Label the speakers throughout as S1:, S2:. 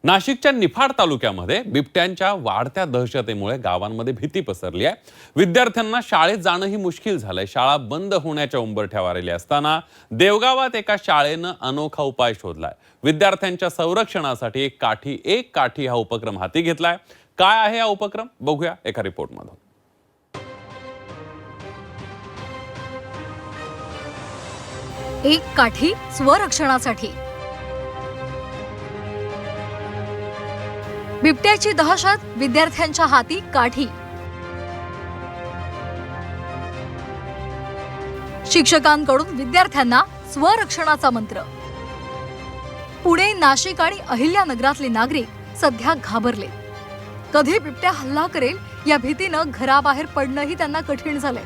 S1: नाशिकच्या निफाड तालुक्यामध्ये बिबट्यांच्या वाढत्या दहशतीमुळे गावांमध्ये भीती पसरली आहे। विद्यार्थ्यांना शाळेत जाणंही मुश्किल झालंय। शाळा बंद होण्याच्या उंबरठ्यावर आली असताना देवगावात एका शाळेनं अनोखा उपाय शोधलाय। विद्यार्थ्यांच्या संरक्षणासाठी एक काठी हा उपक्रम हाती घेतलाय। काय आहे हा उपक्रम बघूया एका रिपोर्टमधून।
S2: एक काठी स्वरक्षणासाठी। बिबट्याची दहशत, विद्यार्थ्यांच्या हाती काठी। शिक्षकांकडून विद्यार्थ्यांना स्वरक्षणाचा मंत्र। पुणे, नाशिक आणि अहिल्यानगरातले नागरिक सध्या घाबरले। कधी बिबट्या हल्ला करेल या भीतीनं घराबाहेर पडणंही त्यांना कठीण झालंय।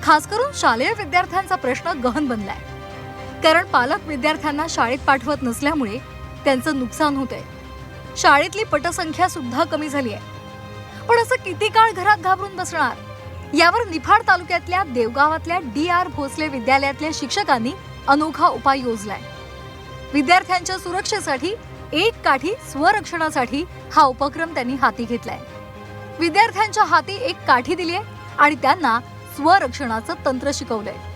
S2: खास करून शालेय विद्यार्थ्यांचा प्रश्न गहन बनलाय, कारण पालक विद्यार्थ्यांना शाळेत पाठवत नसल्यामुळे त्यांचं नुकसान होतंय। शाळेतली पटसंख्या सुद्धा कमी झाली आहे। पण असं किती काळ घरात घाबरून बसणार? यावर निफाड तालुक्यातल्या देवगावातल्या DR भोसले विद्यालयातल्या शिक्षकांनी अनोखा उपाय योजलाय। विद्यार्थ्यांच्या सुरक्षेसाठी एक काठी स्वरक्षणासाठी हा उपक्रम त्यांनी हाती घेतलाय। विद्यार्थ्यांच्या हाती एक काठी दिली आहे आणि त्यांना स्वरक्षणाचं तंत्र शिकवलंय।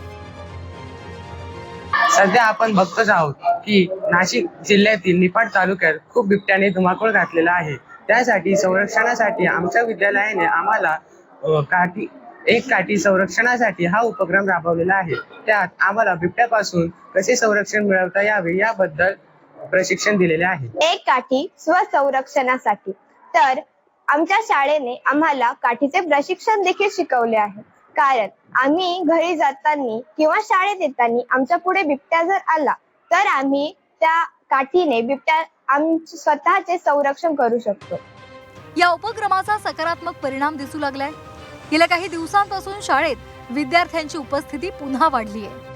S3: सध्या आपण बघतोच आहोत की नाशिक जिल्ह्यातील निफाड तालुक्यात खूप बिबट्याने धुमाकूळ घातलेला आहे। त्यासाठी संरक्षणासाठी आमच्या विद्यालयाने आम्हाला एक काठी संरक्षणासाठी हा उपक्रम राबवलेला आहे। त्यात आम्हाला बिबट्यापासून कसे संरक्षण मिळवता यावे याबद्दल प्रशिक्षण दिलेले आहे।
S4: एक काठी स्वसंरक्षणासाठी तर आमच्या शाळेने आम्हाला काठीचे प्रशिक्षण देखील शिकवले आहे। कारण आम्ही घरी जाताना किंवा शाळेत येताना आमच्या पुढे बिबट्या जर आला तर आम्ही त्या काठीने आमचे स्वतःचे संरक्षण करू शकतो।
S2: या उपक्रमाचा सकारात्मक परिणाम दिसू लागलाय। गेल्या काही दिवसांपासून शाळेत विद्यार्थ्यांची उपस्थिती पुन्हा वाढली आहे।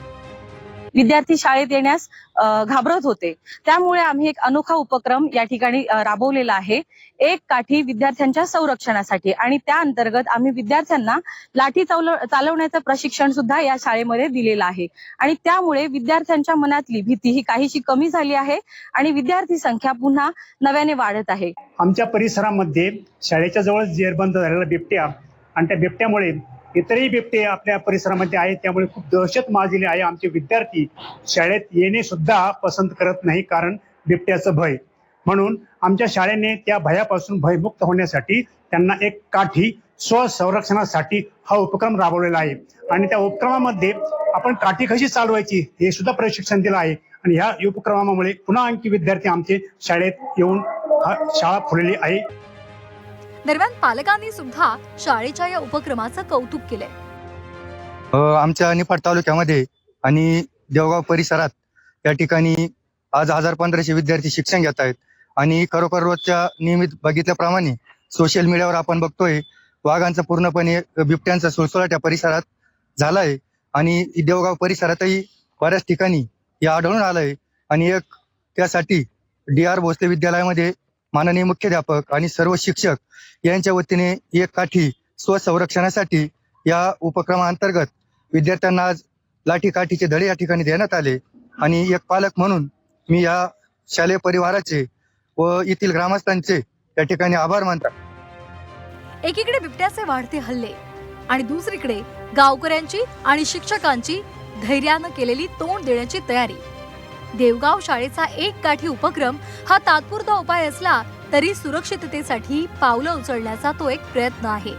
S5: विद्यार्थी शाळेत येण्यास घाबरत होते, त्यामुळे आम्ही एक अनोखा उपक्रम या ठिकाणी राबवलेला आहे, एक काठी विद्यार्थ्यांच्या संरक्षणासाठी। आणि त्या अंतर्गत आम्ही विद्यार्थ्यांना लाठी चालवण्याचं प्रशिक्षण सुद्धा या शाळेमध्ये दिलेलं आहे। आणि त्यामुळे विद्यार्थ्यांच्या मनातली भीती ही काहीशी कमी झाली आहे आणि विद्यार्थी संख्या पुन्हा नव्याने वाढत आहे।
S6: आमच्या परिसरामध्ये शाळेच्या जवळ जेरबंद झालेला बिबट्या आणि त्या बिबट्यामुळे इतरही बिबटे आपल्या परिसरामध्ये आहेत, त्यामुळे खूप दहशत माजलेली आहे। आमचे विद्यार्थी शाळेत येणे सुद्धा पसंत करत नाही, कारण बिबट्याचं भय। म्हणून आमच्या शाळेने त्या भयापासून भयमुक्त होण्यासाठी त्यांना एक काठी स्वसंरक्षणासाठी हा उपक्रम राबवलेला आहे। आणि त्या उपक्रमामध्ये आपण काठी कशी चालवायची हे सुद्धा प्रशिक्षण दिलं आहे। आणि ह्या उपक्रमामुळे पुन्हा आणखी विद्यार्थी आमचे शाळेत येऊन शाळा फुललेली आहे।
S2: दरम्यान पालकांनी सुद्धा शाळेच्या या उपक्रमाचं कौतुक केलंय।
S7: आमच्या निफाड तालुक्यामध्ये आणि देवगाव परिसरात या ठिकाणी आज 1500 विद्यार्थी शिक्षण घेत आहेत। आणि खरोखर रोजच्या नियमित बघितल्याप्रमाणे सोशल मीडियावर आपण बघतोय वाघांचा पूर्णपणे बिबट्यांचा सुळसुळाट या परिसरात झालाय। आणि देवगाव परिसरातही बऱ्याच ठिकाणी हे आढळून आलंय। आणि एक त्यासाठी DR भोसले विद्यालयामध्ये माननीय मुख्याध्यापक आणि सर्व शिक्षक यांच्या वतीने एक काठी स्वसंरक्षणासाठी या उपक्रमाअंतर्गत विद्यार्थ्यांना आज लाठी काठीचे धडे या ठिकाणी देण्यात आले। आणि एक पालक म्हणून मी या शालेय परिवाराचे व येथील ग्रामस्थांचे या ठिकाणी आभार मानतात।
S2: एकीकडे बिबट्याचे वाढते हल्ले आणि दुसरीकडे गावकऱ्यांची आणि शिक्षकांची धैर्यानं केलेली तोंड देण्याची तयारी। देवगाव शाळेचा एक काठी उपक्रम हा तात्पुरता उपाय असला तरी सुरक्षिततेसाठी पावलं उचलण्याचा तो एक प्रयत्न आहे।